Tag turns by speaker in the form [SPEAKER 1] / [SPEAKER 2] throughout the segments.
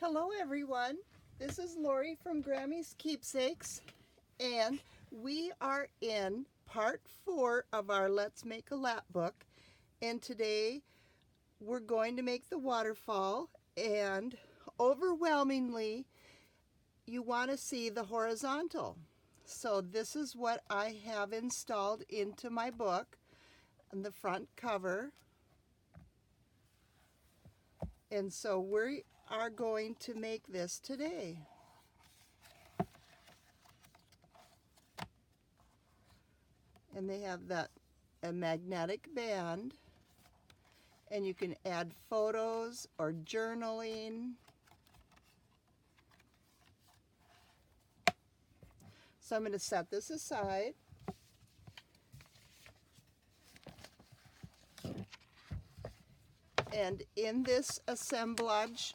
[SPEAKER 1] Hello everyone, this is Lori from Grammy's Keepsakes, and we are in part 4 of our Let's Make a Lap book, and today we're going to make the waterfall, and overwhelmingly you want to see the horizontal. So this is what I have installed into my book on the front cover, and so we are going to make this today. And they have a magnetic band, and you can add photos or journaling. So I'm going to set this aside. And in this assemblage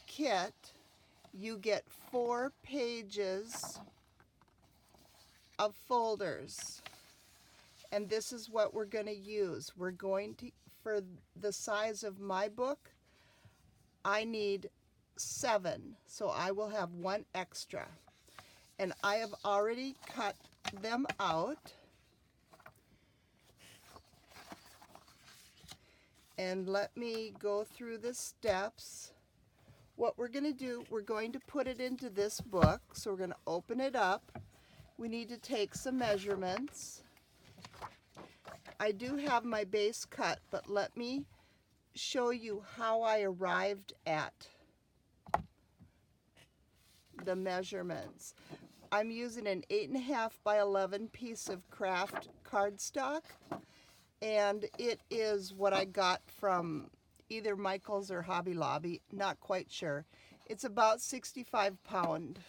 [SPEAKER 1] kit, you get 4 pages of folders. And this is what we're going to use. We're going to, for the size of my book, I need 7, so I will have 1 extra. And I have already cut them out. And let me go through the steps. What we're going to do, we're going to put it into this book. So we're going to open it up. We need to take some measurements. I do have my base cut, but let me show you how I arrived at the measurements. I'm using an 8.5 by 11 piece of craft cardstock, and it is what I got from either Michael's or Hobby Lobby, not quite sure. It's about 65 pound.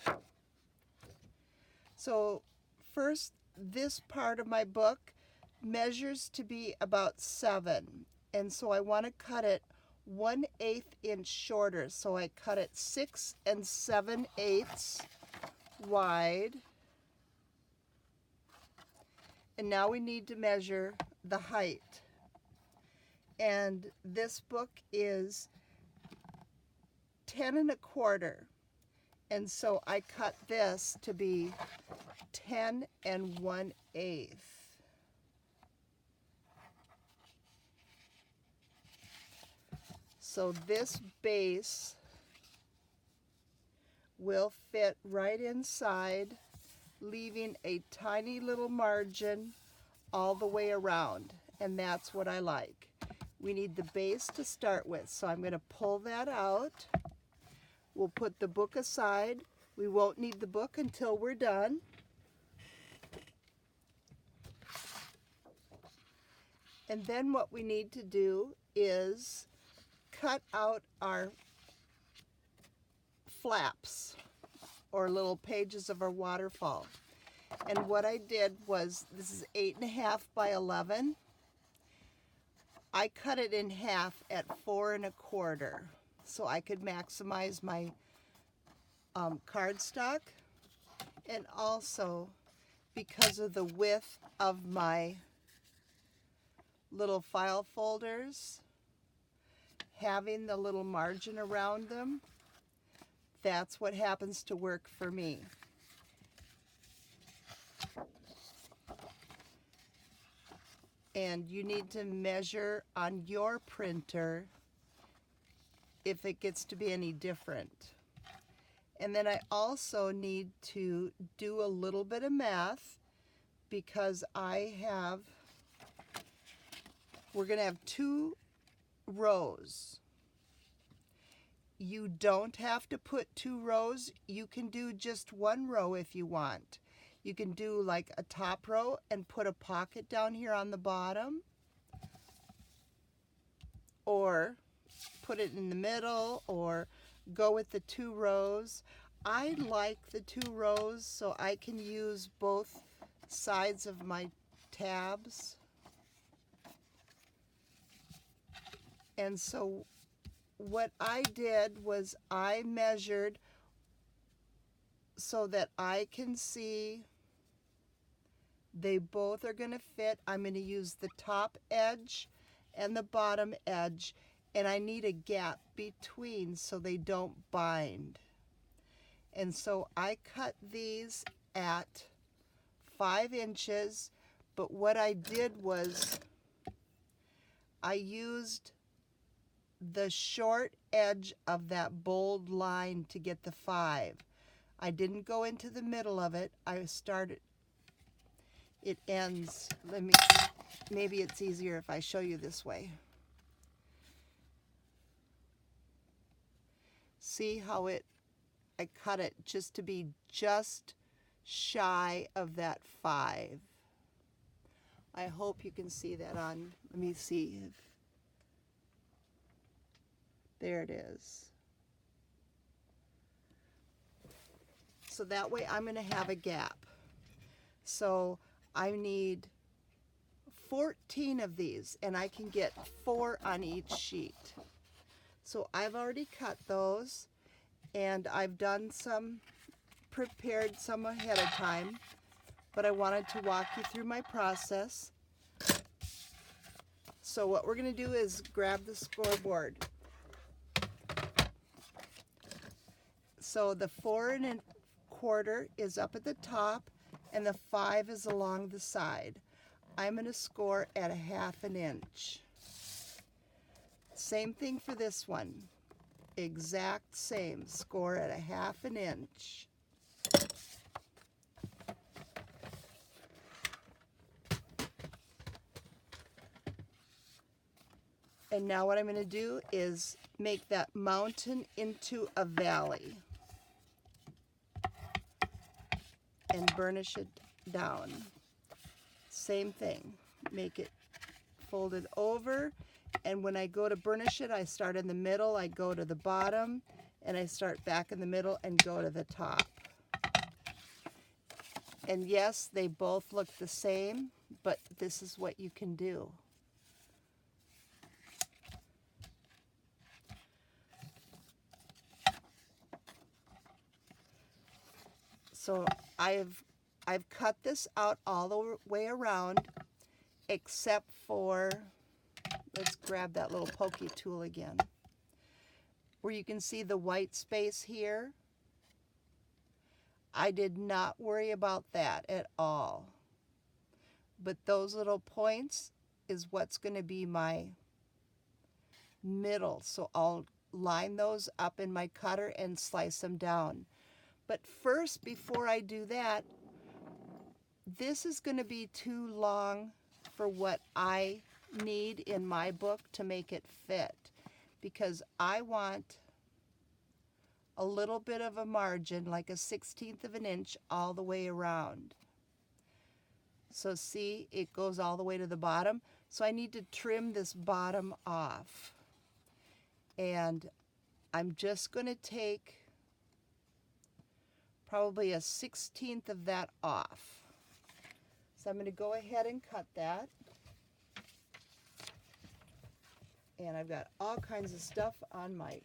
[SPEAKER 1] So first, this part of my book measures to be about 7, and so I want to cut it 1/8 inch shorter. So I cut it 6 7/8 wide. And now we need to measure the height. And this book is 10 1/4. And so I cut this to be 10 1/8. So this base will fit right inside, leaving a tiny little margin all the way around, and that's what I like. We need the base to start with, so I'm going to pull that out. We'll put the book aside. We won't need the book until we're done. And then what we need to do is cut out our flaps or little pages of our waterfall. And what I did was, this is 8.5 by 11. I cut it in half at 4 1/4 so I could maximize my cardstock, and also because of the width of my little file folders, having the little margin around them, that's what happens to work for me. And you need to measure on your printer if it gets to be any different. And then I also need to do a little bit of math, because we're going to have 2 rows. You don't have to put 2 rows. You can do just 1 row if you want. You can do like a top row and put a pocket down here on the bottom, or put it in the middle, or go with the 2 rows. I like the 2 rows so I can use both sides of my tabs. And so what I did was I measured so that I can see they both are going to fit. I'm going to use the top edge and the bottom edge, and I need a gap between so they don't bind. And so I cut these at 5 inches, but what I did was I used the short edge of that bold line to get the 5. I didn't go into the middle of it. I started, it ends, maybe it's easier if I show you this way. See how I cut it just to be just shy of that 5. I hope you can see that on, let me see. There it is. So that way I'm going to have a gap. So I need 14 of these, and I can get 4 on each sheet. So I've already cut those, and I've done some, prepared some ahead of time, but I wanted to walk you through my process. So what we're going to do is grab the scoreboard. So the 4 1/4 is up at the top, and the 5 is along the side. I'm going to score at 1/2 inch. Same thing for this one. Exact same. Score at 1/2 inch. And now what I'm going to do is make that mountain into a valley and burnish it down. Same thing. Make it folded over, and when I go to burnish it, I start in the middle, I go to the bottom, and I start back in the middle and go to the top. And yes, they both look the same, but this is what you can do. So I've cut this out all the way around, except for, let's grab that little pokey tool again, where you can see the white space here. I did not worry about that at all. But those little points is what's going to be my middle. So I'll line those up in my cutter and slice them down. But first, before I do that, this is going to be too long for what I need in my book to make it fit, because I want a little bit of a margin, like 1/16 of an inch all the way around. So see, it goes all the way to the bottom. So I need to trim this bottom off. And I'm just going to take probably 1/16 of that off. So I'm going to go ahead and cut that. And I've got all kinds of stuff on my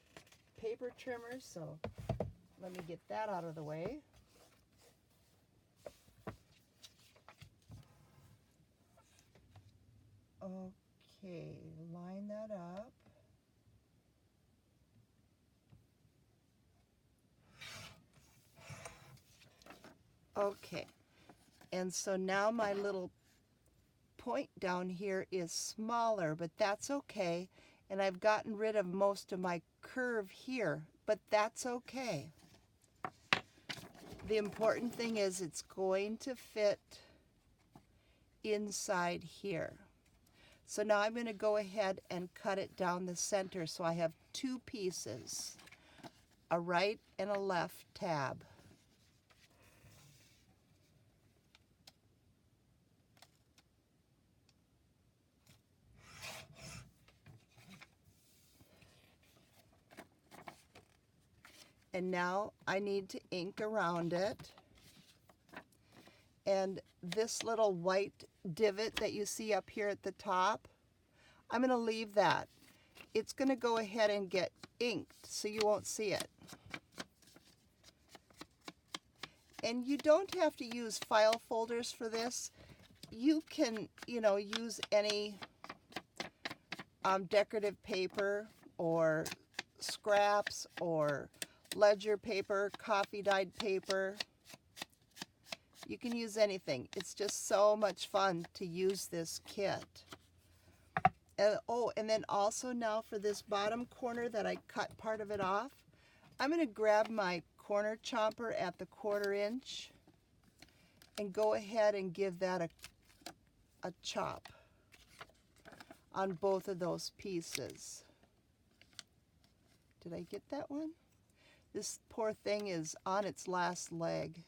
[SPEAKER 1] paper trimmer, so let me get that out of the way. Okay, line that up. Okay, and so now my little point down here is smaller, but that's okay. And I've gotten rid of most of my curve here, but that's okay. The important thing is it's going to fit inside here. So now I'm going to go ahead and cut it down the center, so I have 2 pieces, a right and a left tab. And now I need to ink around it. And this little white divot that you see up here at the top, I'm going to leave that. It's going to go ahead and get inked, so you won't see it. And you don't have to use file folders for this. You can, use any decorative paper, or scraps or ledger paper, coffee dyed paper. You can use anything. It's just so much fun to use this kit. And, oh, and then also now for this bottom corner that I cut part of it off, I'm going to grab my corner chomper at the 1/4 inch and go ahead and give that a chop on both of those pieces. Did I get that one? This poor thing is on its last leg.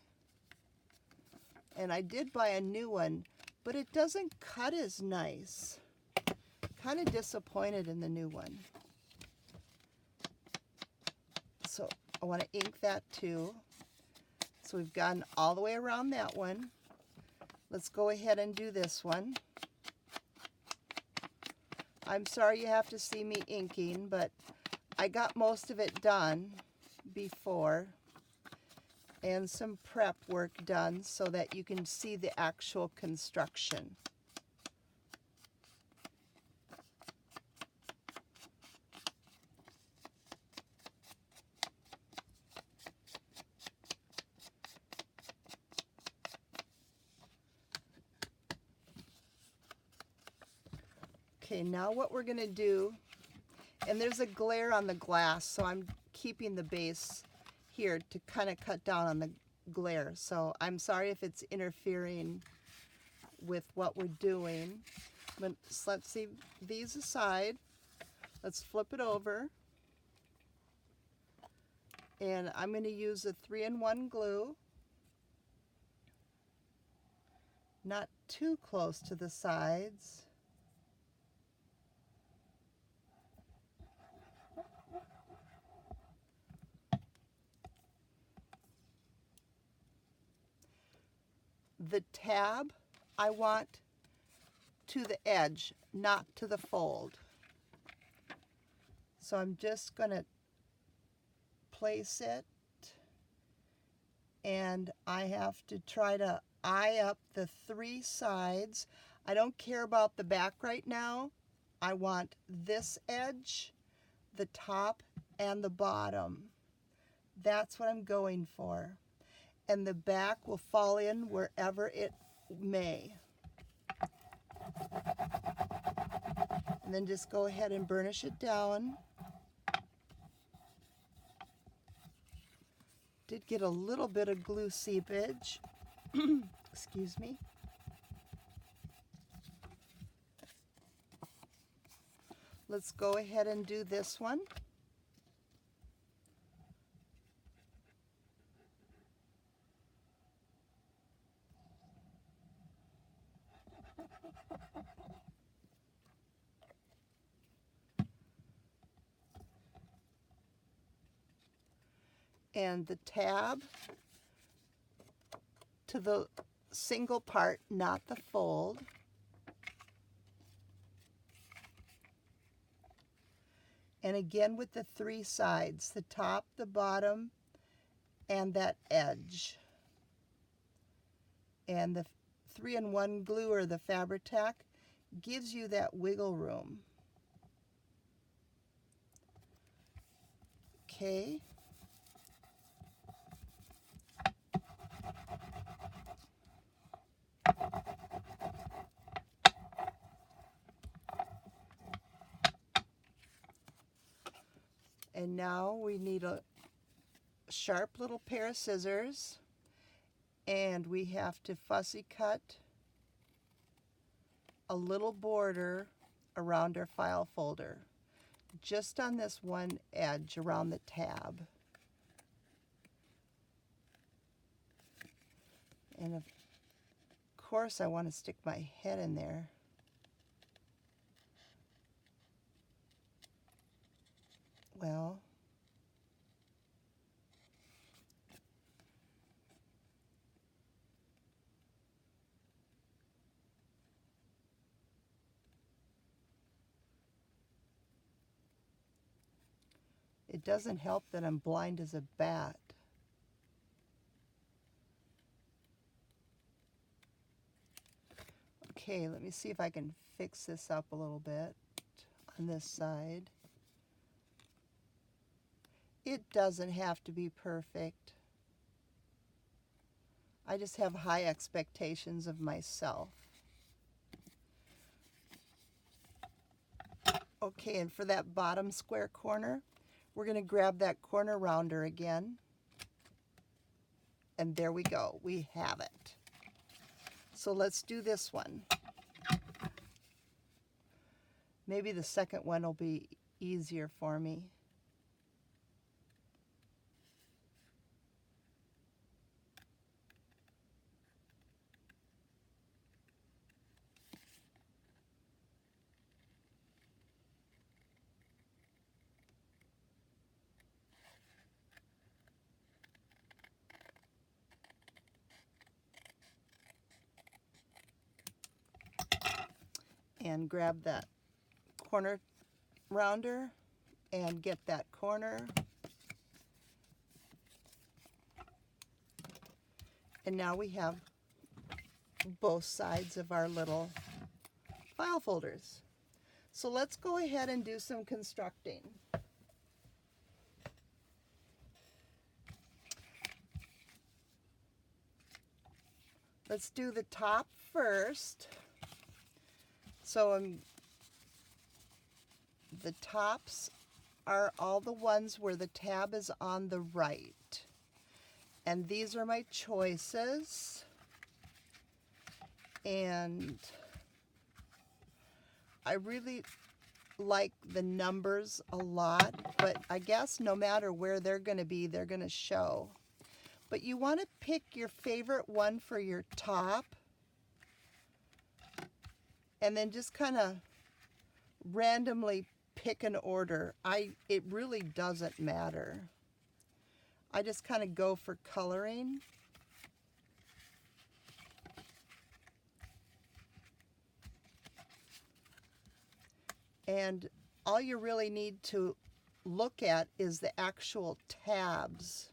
[SPEAKER 1] And I did buy a new one, but it doesn't cut as nice. Kind of disappointed in the new one. So I want to ink that too. So we've gone all the way around that one. Let's go ahead and do this one. I'm sorry you have to see me inking, but I got most of it done before, and some prep work done so that you can see the actual construction. Okay, now what we're going to do, and there's a glare on the glass, so I'm keeping the base here to kind of cut down on the glare. So I'm sorry if it's interfering with what we're doing. But let's see these aside. Let's flip it over. And I'm going to use a 3-in-1 glue. Not too close to the sides. The tab I want to the edge, not to the fold. So I'm just going to place it, and I have to try to eye up the 3 sides. I don't care about the back right now. I want this edge, the top, and the bottom. That's what I'm going for. And the back will fall in wherever it may. And then just go ahead and burnish it down. Did get a little bit of glue seepage. Excuse me. Let's go ahead and do this one. And the tab to the single part, not the fold. And again with the 3 sides, the top, the bottom, and that edge. And the 3-in-1 glue or the Fabri-Tac gives you that wiggle room. Okay. And now we need a sharp little pair of scissors, and we have to fussy cut a little border around our file folder, just on this one edge around the tab. And of course I want to stick my head in there. Well, it doesn't help that I'm blind as a bat. Okay, let me see if I can fix this up a little bit on this side. It doesn't have to be perfect. I just have high expectations of myself. Okay, and for that bottom square corner, we're going to grab that corner rounder again. And there we go. We have it. So let's do this one. Maybe the second one will be easier for me. And grab that corner rounder and get that corner. And now we have both sides of our little file folders. So let's go ahead and do some constructing. Let's do the top first. So the tops are all the ones where the tab is on the right. And these are my choices. And I really like the numbers a lot, but I guess no matter where they're going to be, they're going to show. But you want to pick your favorite one for your top and then just kind of randomly pick an order. It really doesn't matter. I just kind of go for coloring. And all you really need to look at is the actual tabs.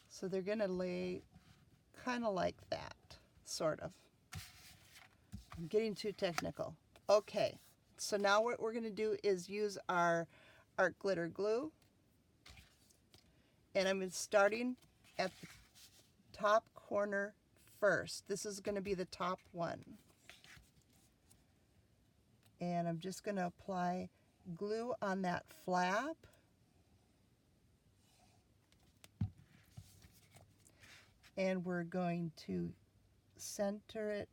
[SPEAKER 1] So they're going to lay kind of like that, sort of. I'm getting too technical. Okay, so now what we're going to do is use our art glitter glue. And I'm starting at the top corner first. This is going to be the top one. And I'm just going to apply glue on that flap. And we're going to center it,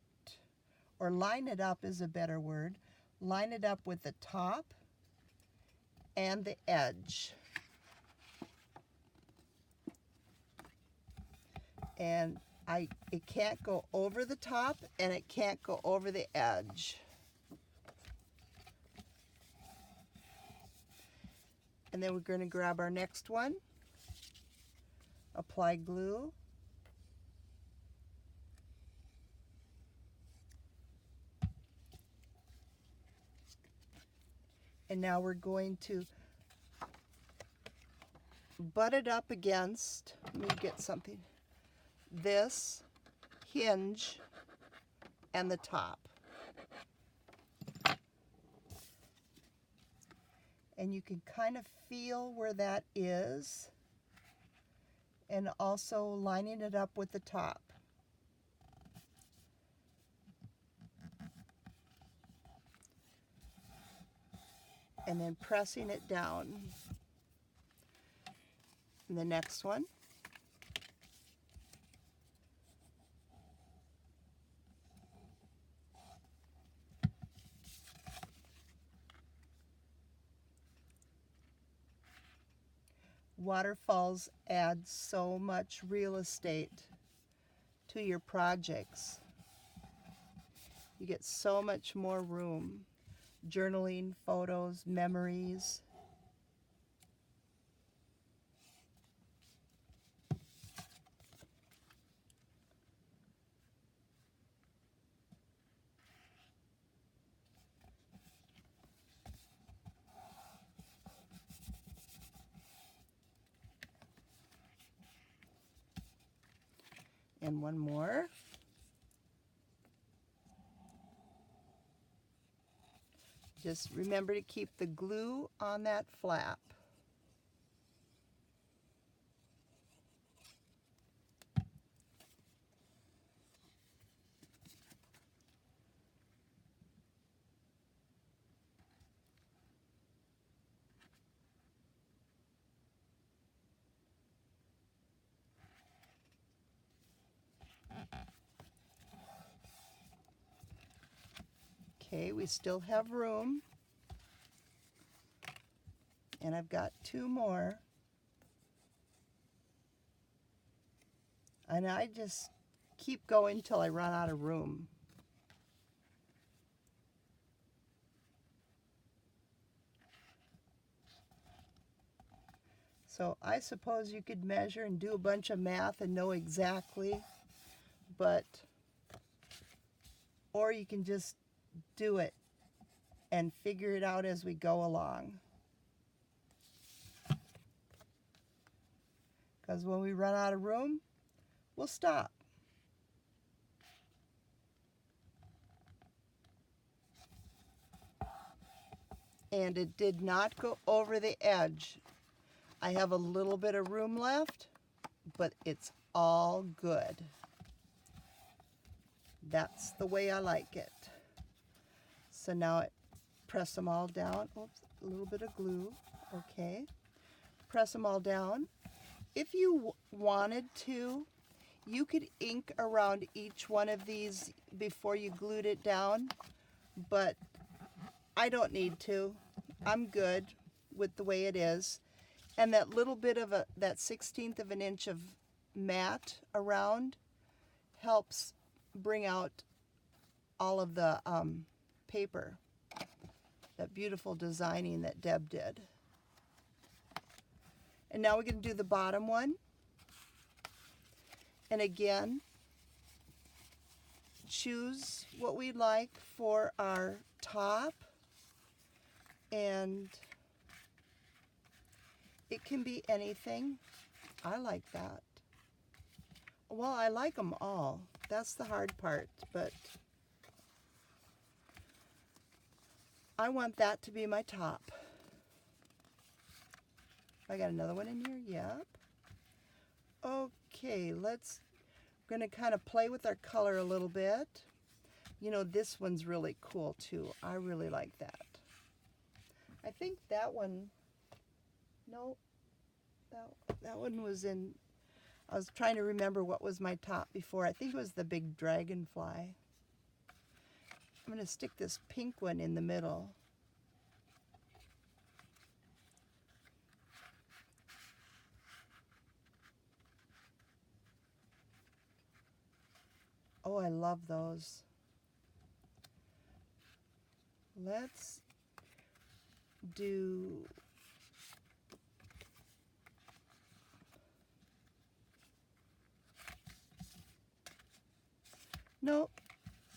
[SPEAKER 1] or line it up is a better word. Line it up with the top and the edge. And it can't go over the top and it can't go over the edge. And then we're going to grab our next one, apply glue, and now we're going to butt it up against, let me get something, this hinge and the top. And you can kind of feel where that is, and also lining it up with the top. And then pressing it down. And the next one. Waterfalls add so much real estate to your projects. You get so much more room. Journaling, photos, memories. And one more. Just remember to keep the glue on that flap. Okay, we still have room. And I've got two more. And I just keep going till I run out of room. So I suppose you could measure and do a bunch of math and know exactly, or you can just do it and figure it out as we go along. Because when we run out of room, we'll stop. And it did not go over the edge. I have a little bit of room left, but it's all good. That's the way I like it. So now press them all down. Oops, a little bit of glue. Okay. Press them all down. If you wanted to, you could ink around each one of these before you glued it down, but I don't need to. I'm good with the way it is. And that little bit of that 1/16 of an inch of matte around helps bring out all of the paper. That beautiful designing that Deb did. And now we're going to do the bottom one. And again, choose what we'd like for our top. And it can be anything. I like that. Well, I like them all. That's the hard part, but I want that to be my top. I got another one in here, yep. Okay, we're gonna kind of play with our color a little bit. You know, this one's really cool too. I really like that. I think that one, no, that one was in, I was trying to remember what was my top before. I think it was the big dragonfly. I'm gonna stick this pink one in the middle. Oh, I love those. Let's do nope,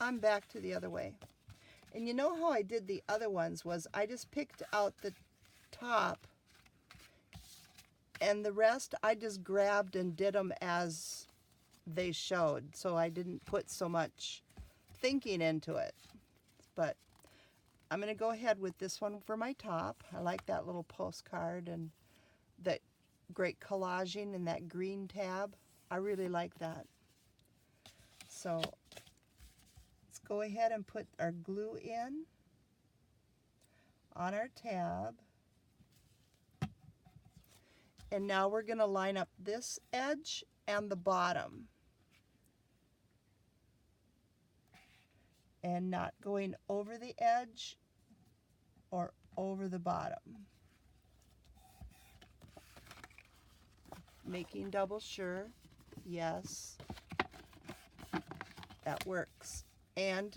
[SPEAKER 1] I'm back to the other way. And you know how I did the other ones was I just picked out the top and the rest I just grabbed and did them as they showed, so I didn't put so much thinking into it. But I'm going to go ahead with this one for my top. I like that little postcard and that great collaging and that green tab. I really like that. So let's go ahead and put our glue in on our tab. And now we're going to line up this edge and the bottom. And not going over the edge or over the bottom. Making double sure, yes, that works. And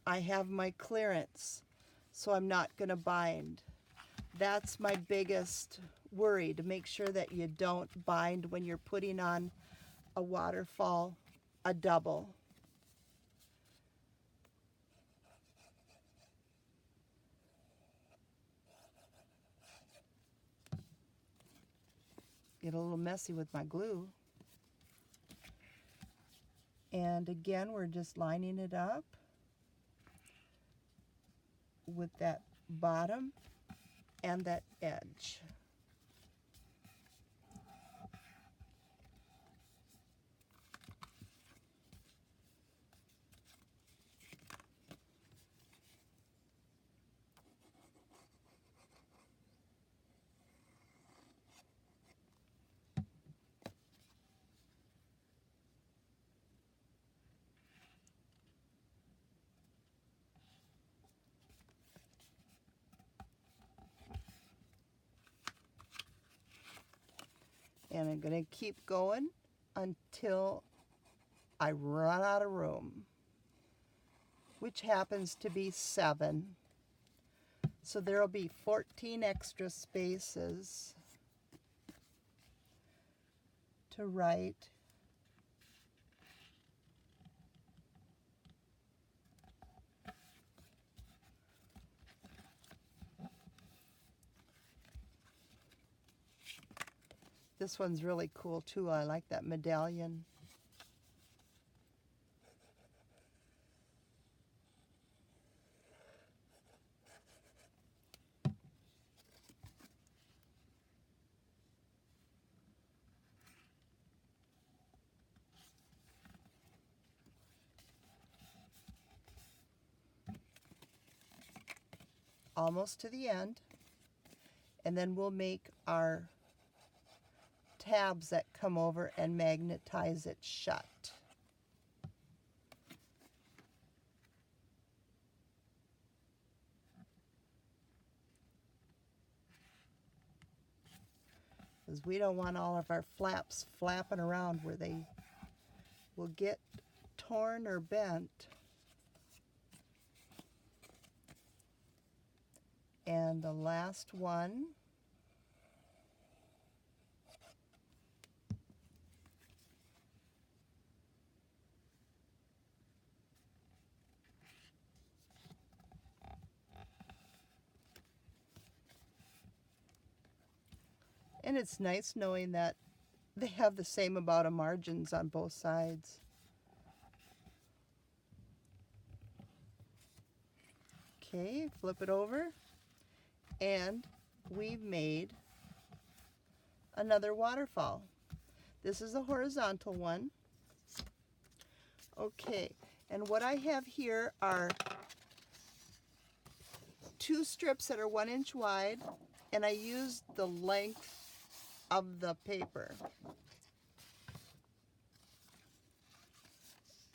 [SPEAKER 1] I have my clearance, so I'm not going to bind. That's my biggest worry, to make sure that you don't bind when you're putting on a waterfall, a double. Get a little messy with my glue. And again, we're just lining it up with that bottom and that edge. And I'm going to keep going until I run out of room, which happens to be 7. So there will be 14 extra spaces to write. This one's really cool too. I like that medallion. Almost to the end. And then we'll make our tabs that come over and magnetize it shut. Because we don't want all of our flaps flapping around where they will get torn or bent. And the last one. And it's nice knowing that they have the same amount of margins on both sides. Okay, flip it over. And we've made another waterfall. This is a horizontal one. Okay, and what I have here are 2 strips that are 1 inch wide, and I used the length of the paper.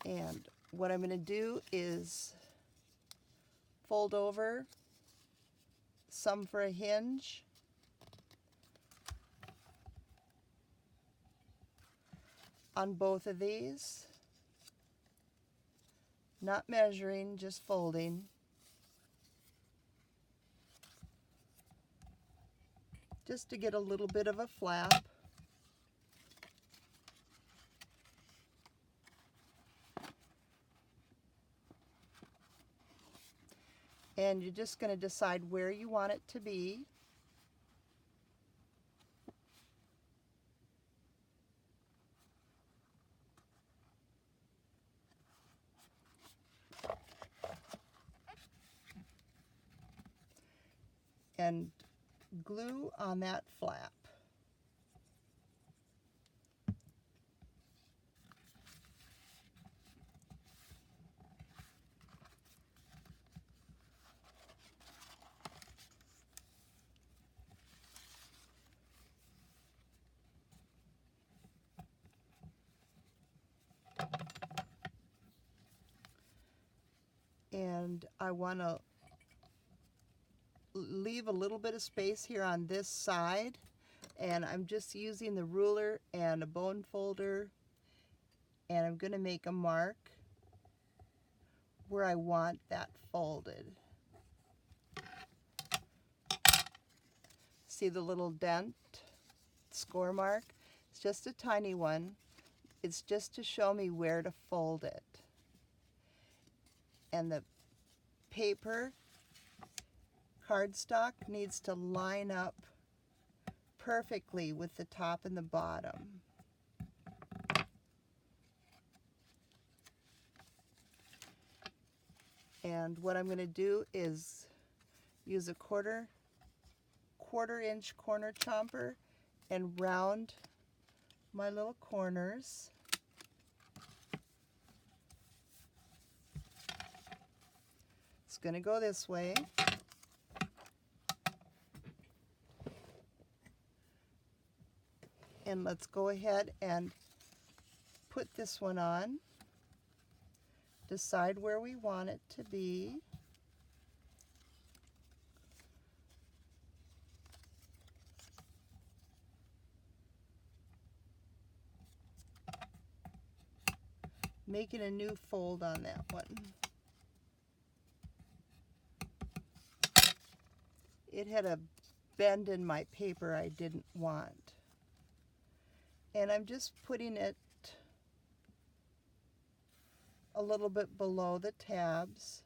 [SPEAKER 1] And what I'm going to do is fold over some for a hinge, on both of these, not measuring, just folding. Just to get a little bit of a flap. And you're just going to decide where you want it to be. And glue on that flap. And I want to leave a little bit of space here on this side, and I'm just using the ruler and a bone folder, and I'm going to make a mark where I want that folded. See the little dent score mark? It's just a tiny one. It's just to show me where to fold it. And the paper cardstock needs to line up perfectly with the top and the bottom. And what I'm going to do is use a quarter inch corner chomper and round my little corners. It's going to go this way. And let's go ahead and put this one on. Decide where we want it to be. Making a new fold on that one. It had a bend in my paper I didn't want. And I'm just putting it a little bit below the tabs.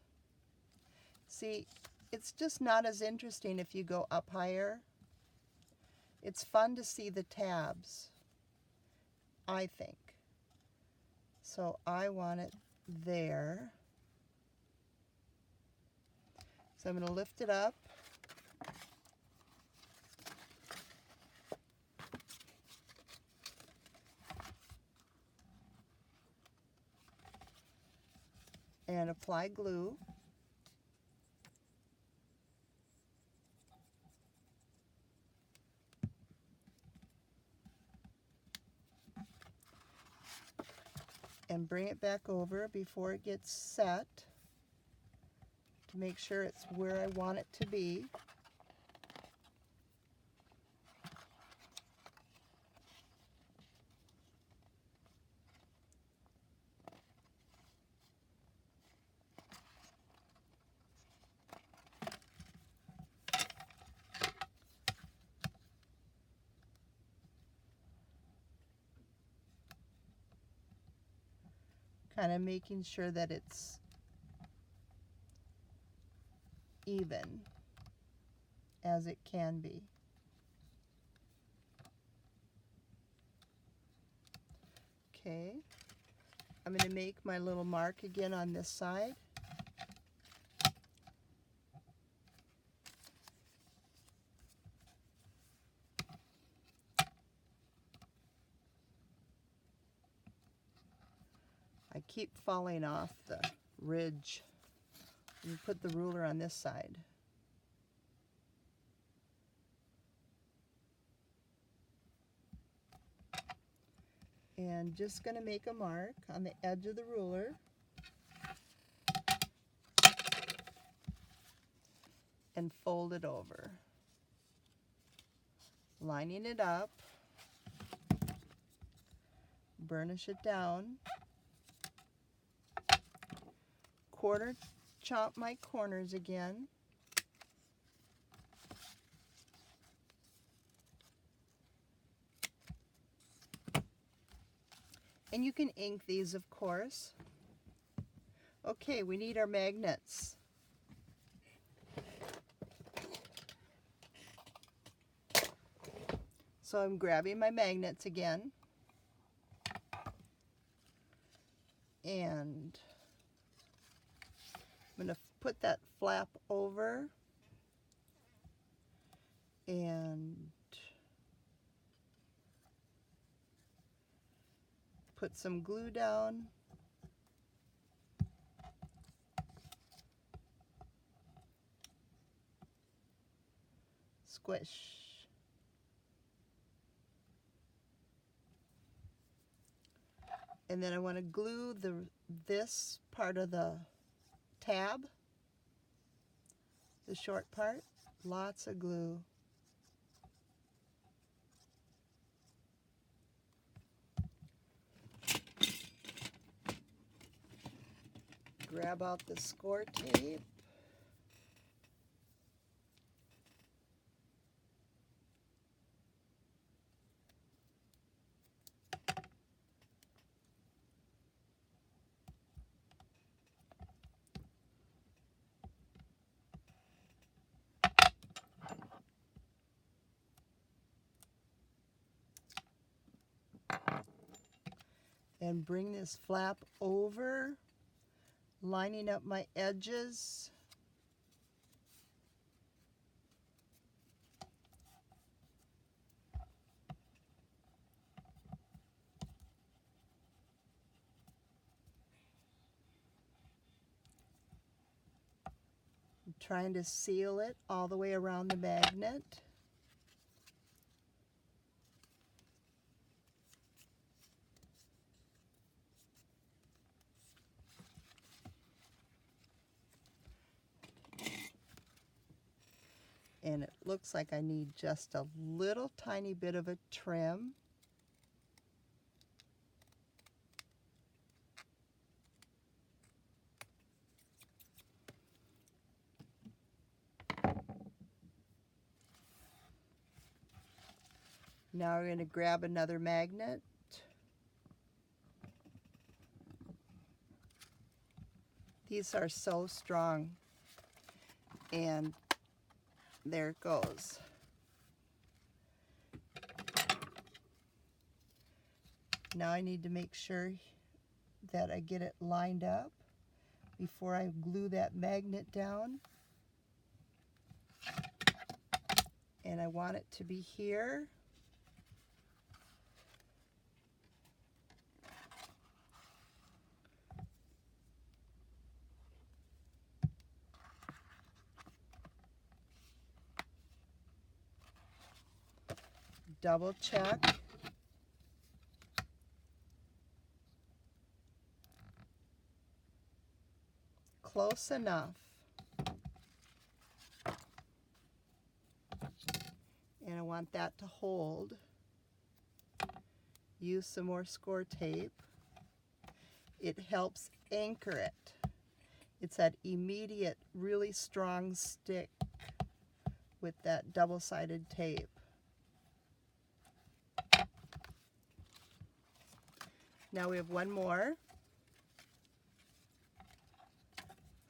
[SPEAKER 1] See, it's just not as interesting if you go up higher. It's fun to see the tabs, I think. So I want it there. So I'm going to lift it up. And apply glue. And bring it back over before it gets set to make sure it's where I want it to be. Kind of making sure that it's even as it can be. Okay, I'm going to make my little mark again on this side. I keep falling off the ridge. You put the ruler on this side. And just going to make a mark on the edge of the ruler. And fold it over. Lining it up. Burnish it down. Quarter chop my corners again. And you can ink these, of course. Okay, we need our magnets. So I'm grabbing my magnets again. And I'm going to put that flap over and put some glue down. Squish. And then I want to glue this part of the tab, the short part, lots of glue. Grab out the score tape. And bring this flap over lining up my edges. I'm trying to seal it all the way around the magnet. And it looks like I need just a little tiny bit of a trim. Now we're going to grab another magnet. These are so strong. And there it goes. Now I need to make sure that I get it lined up before I glue that magnet down. And I want it to be here. Double check. Close enough. And I want that to hold. Use some more score tape. It helps anchor it. It's that immediate, really strong stick with that double-sided tape. Now we have one more.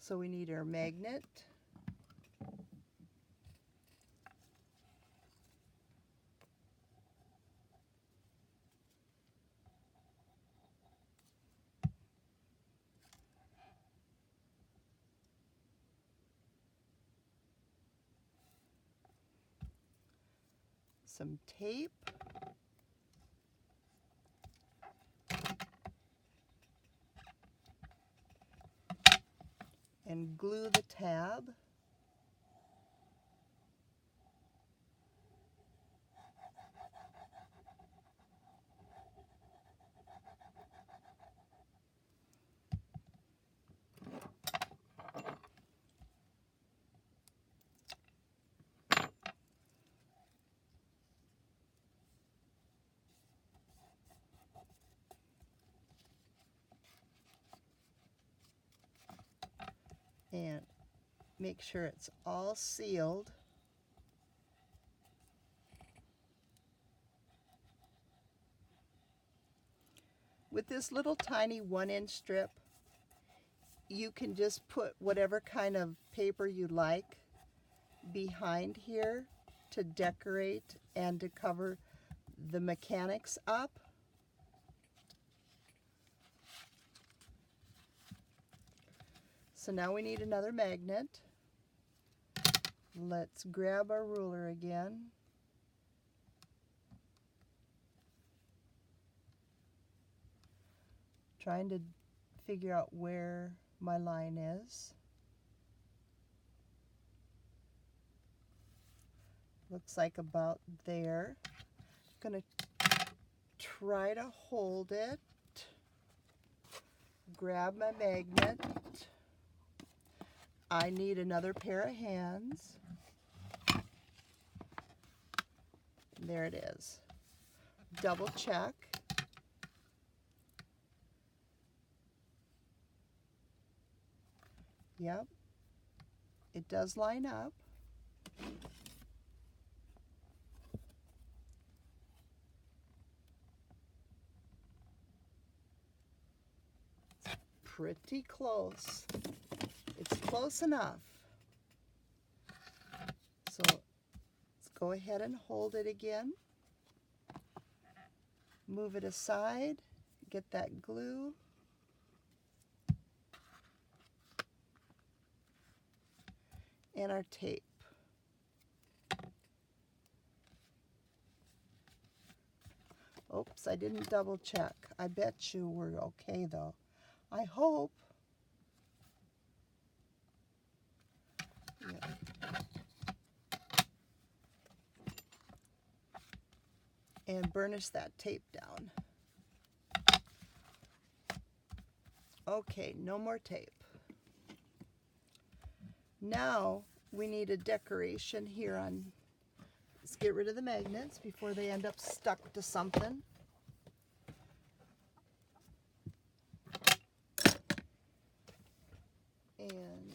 [SPEAKER 1] So we need our magnet. Some tape. And glue the tab. And make sure it's all sealed. With this little tiny 1-inch strip, you can just put whatever kind of paper you like behind here to decorate and to cover the mechanics up. So now we need another magnet. Let's grab our ruler again. Trying to figure out where my line is. Looks like about there. I'm going to try to hold it. Grab my magnet. I need another pair of hands. There it is. Double check. Yep, it does line up. It's pretty close. It's close enough. So let's go ahead and hold it again. Move it aside, get that glue. and our tape. Oops, I didn't double check. I bet you we're okay though. I hope. Yeah. And burnish that tape down. Okay, no more tape. Now we need a decoration here on, let's get rid of the magnets before they end up stuck to something. And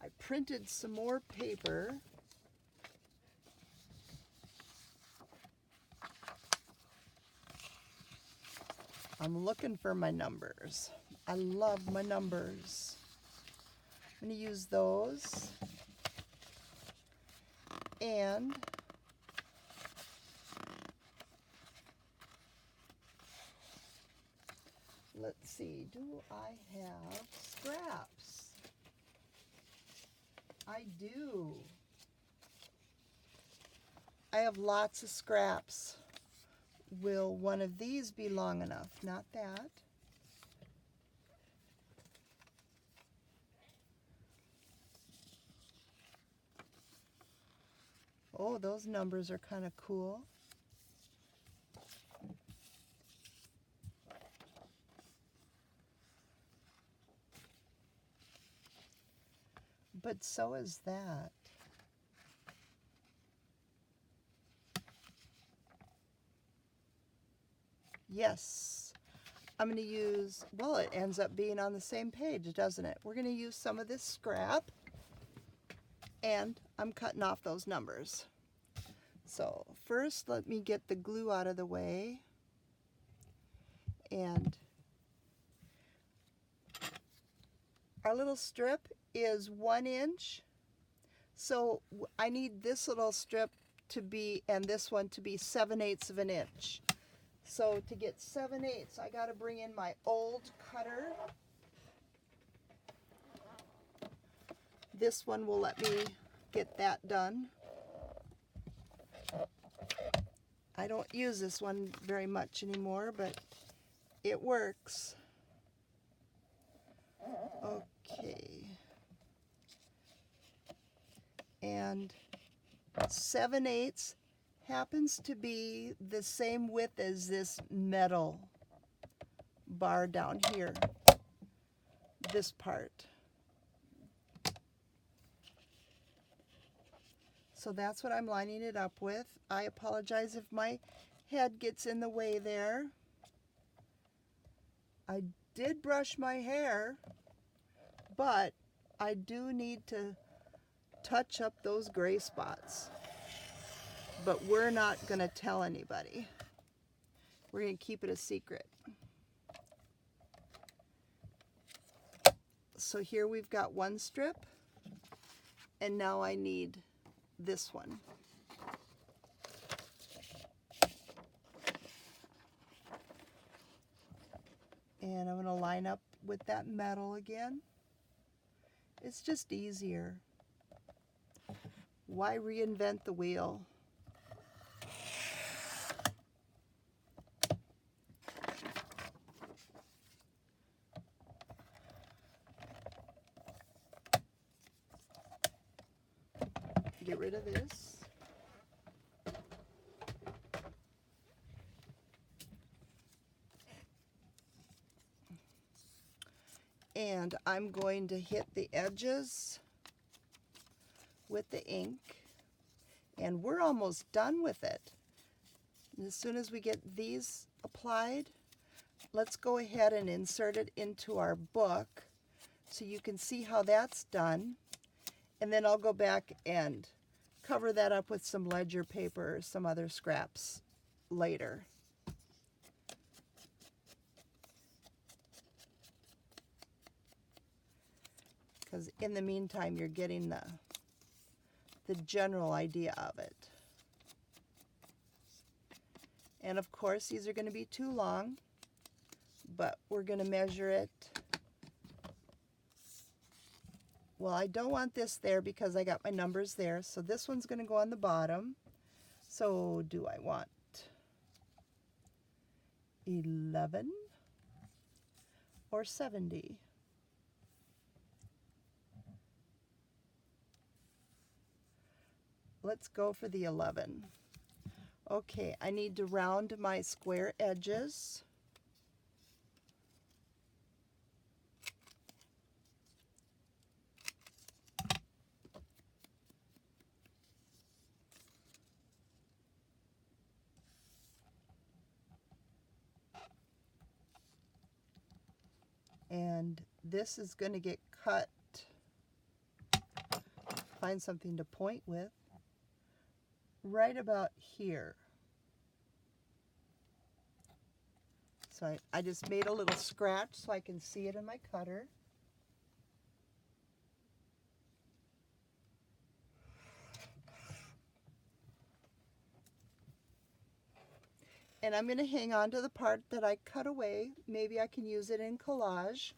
[SPEAKER 1] I printed some more paper. I'm looking for my numbers. I love my numbers. I'm going to use those. And let's see, do I have scraps? I do. I have lots of scraps. Will one of these be long enough? Not that. Oh, those numbers are kind of cool. But so is that. Yes, I'm going to use, well, it ends up being on the same page, doesn't it? We're going to use some of this scrap, and I'm cutting off those numbers. So first, let me get the glue out of the way. And our little strip is 1 inch. So I need this little strip to be, and this one to be 7/8 of an inch. So to get 7/8, I got to bring in my old cutter. This one will let me get that done. I don't use this one very much anymore, but it works. Okay. And 7/8 happens to be the same width as this metal bar down here, this part. So that's what I'm lining it up with. I apologize if my head gets in the way there. I did brush my hair, but I do need to touch up those gray spots. But we're not going to tell anybody. We're going to keep it a secret. So here we've got one strip, and now I need this one. And I'm going to line up with that metal again. It's just easier. Why reinvent the wheel? Get rid of this. And I'm going to hit the edges with the ink. And we're almost done with it. And as soon as we get these applied, let's go ahead and insert it into our book so you can see how that's done. And then I'll go back and cover that up with some ledger paper or some other scraps later. Because in the meantime, you're getting the general idea of it. And of course, these are going to be too long, but we're going to measure it Well, I don't want this there because I got my numbers there. So this one's going to go on the bottom. So do I want 11 or 70? Let's go for the 11. Okay, I need to round my square edges. And this is going to get cut. Find something to point with. Right about here. So I just made a little scratch so I can see it in my cutter. And I'm going to hang on to the part that I cut away. Maybe I can use it in collage.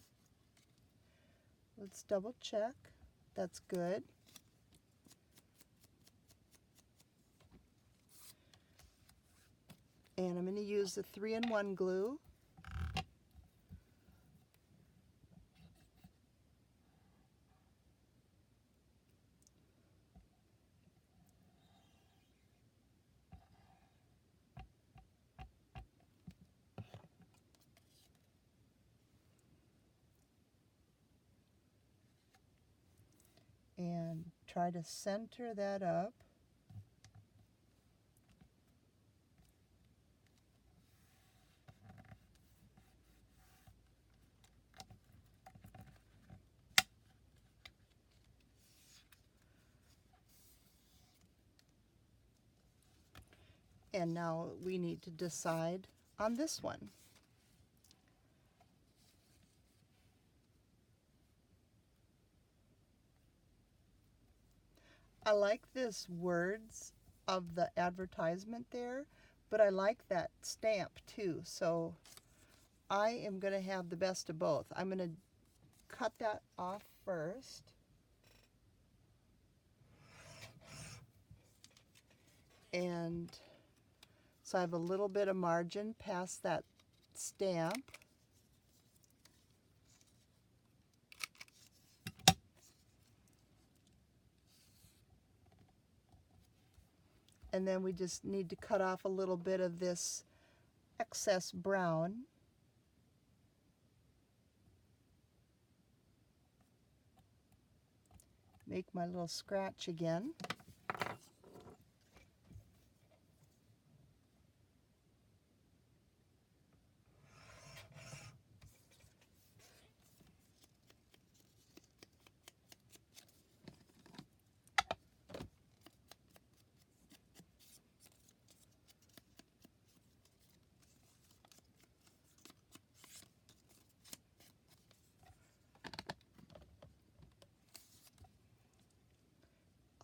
[SPEAKER 1] Let's double check. That's good. And I'm going to use the 3-in-1 glue. And try to center that up. And now we need to decide on this one. I like this words of the advertisement there, but I like that stamp too. So I am going to have the best of both. I'm going to cut that off first. And so I have a little bit of margin past that stamp. And then we just need to cut off a little bit of this excess brown. Make my little scratch again.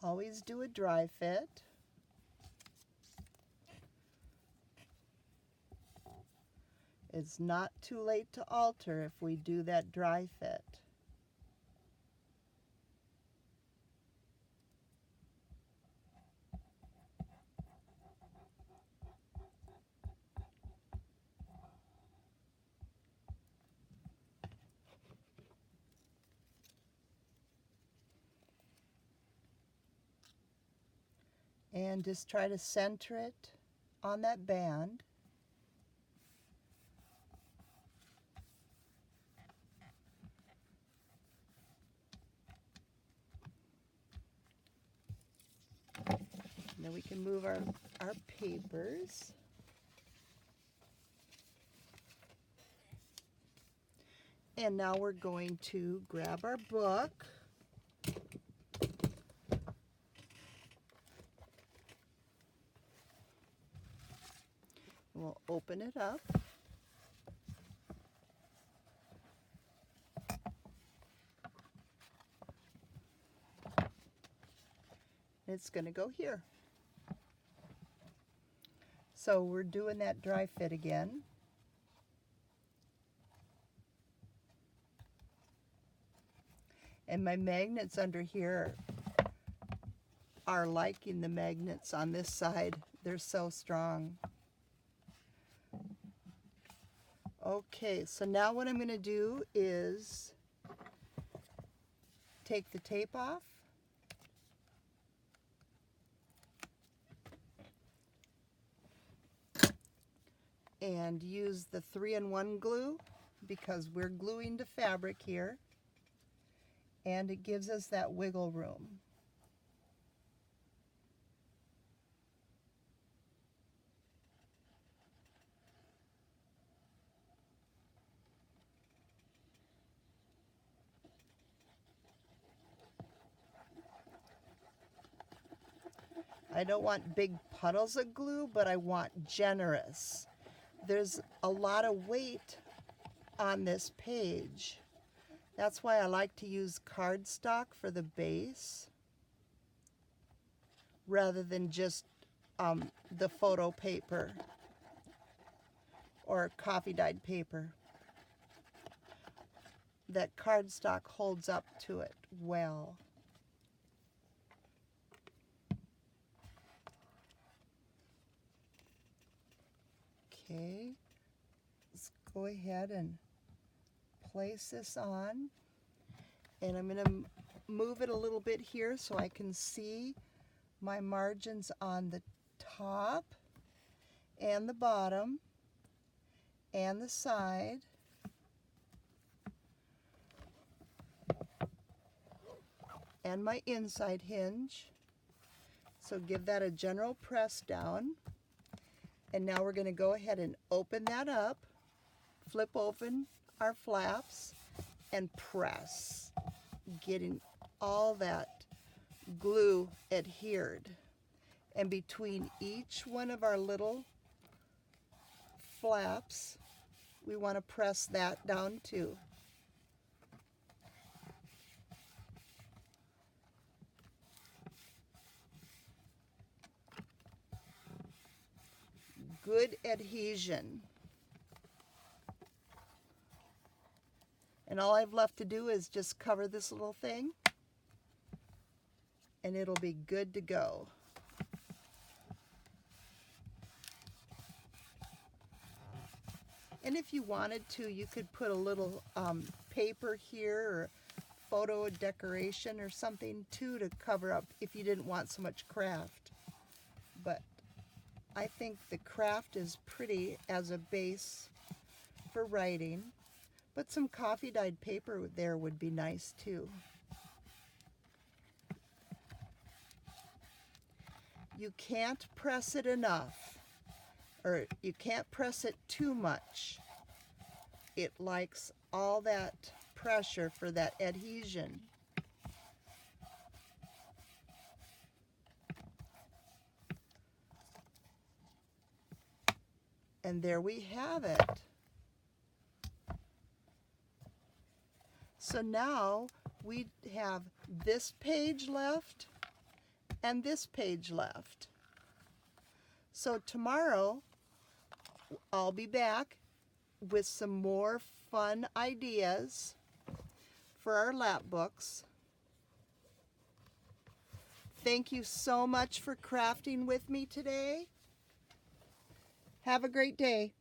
[SPEAKER 1] Always do a dry fit. It's not too late to alter if we do that dry fit. And just try to center it on that band. And then we can move our papers. And now we're going to grab our book. We'll open it up. It's going to go here. So we're doing that dry fit again. And my magnets under here are liking the magnets on this side. They're so strong. Okay, so now what I'm going to do is take the tape off. And use the 3-in-1 glue because we're gluing to fabric here. And it gives us that wiggle room. I don't want big puddles of glue, but I want generous. There's a lot of weight on this page. That's why I like to use cardstock for the base rather than just the photo paper or coffee dyed paper. That cardstock holds up to it well. Okay, let's go ahead and place this on. And I'm going to move it a little bit here so I can see my margins on the top and the bottom and the side. And my inside hinge. So give that a general press down. And now we're going to go ahead and open that up, flip open our flaps, and press, getting all that glue adhered. And between each one of our little flaps, we want to press that down too. Good adhesion. And all I've left to do is just cover this little thing and it'll be good to go. And if you wanted to, you could put a little paper here or photo decoration or something too to cover up if you didn't want so much craft. But I think the craft is pretty as a base for writing, but some coffee dyed paper there would be nice too. You can't press it enough, or you can't press it too much. It likes all that pressure for that adhesion. And there we have it. So now we have this page left and this page left. So tomorrow I'll be back with some more fun ideas for our lap books. Thank you so much for crafting with me today. Have a great day.